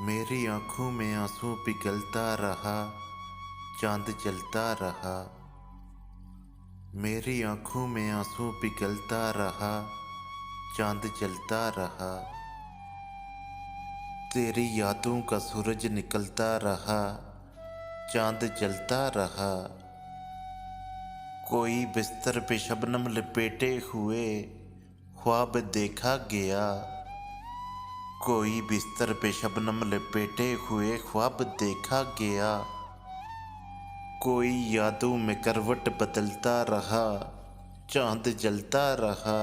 मेरी आंखों में आंसू पिघलता रहा, चांद जलता रहा। मेरी आंखों में आंसू पिघलता रहा, चांद जलता रहा। तेरी यादों का सूरज निकलता रहा, चांद जलता रहा। कोई बिस्तर पे शबनम लपेटे हुए ख्वाब देखा गया। कोई बिस्तर पे शबनम लपेटे हुए ख्वाब देखा गया। कोई यादों में करवट बदलता रहा, चांद जलता रहा।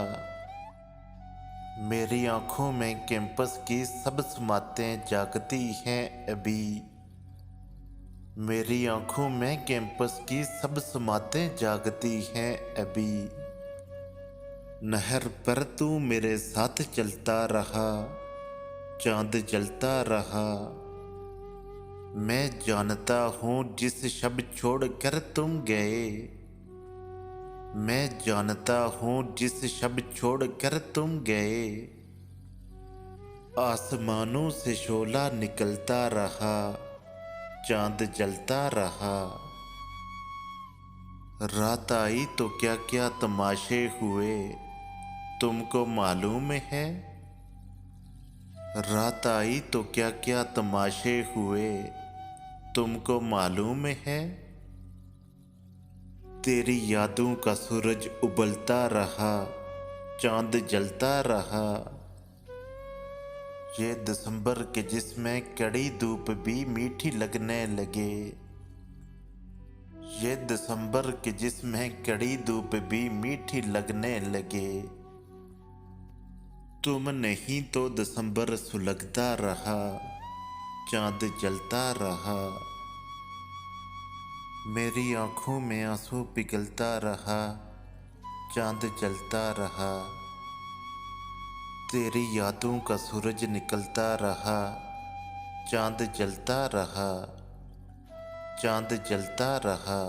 मेरी आंखों में कैंपस की सब सुमातें जागती हैं अभी। मेरी आंखों में कैंपस की सब सुमातें जागती हैं अभी। नहर पर तू मेरे साथ चलता रहा, चांद जलता रहा। मैं जानता हूँ जिस शब छोड़ कर तुम गए। मैं जानता हूँ जिस शब छोड़ कर तुम गए। आसमानों से शोला निकलता रहा, चांद जलता रहा। रात आई तो क्या क्या तमाशे हुए तुमको मालूम है। रात आई तो क्या क्या तमाशे हुए तुमको मालूम है। तेरी यादों का सूरज उबलता रहा, चांद जलता रहा। ये दिसंबर के जिसमें कड़ी धूप भी मीठी लगने लगे। ये दिसंबर के जिसमें कड़ी धूप भी मीठी लगने लगे। तुम नहीं तो दिसंबर सुलगता रहा, चांद जलता रहा। मेरी आंखों में आंसू पिघलता रहा, चांद जलता रहा। तेरी यादों का सूरज निकलता रहा, चांद जलता रहा, चांद जलता रहा।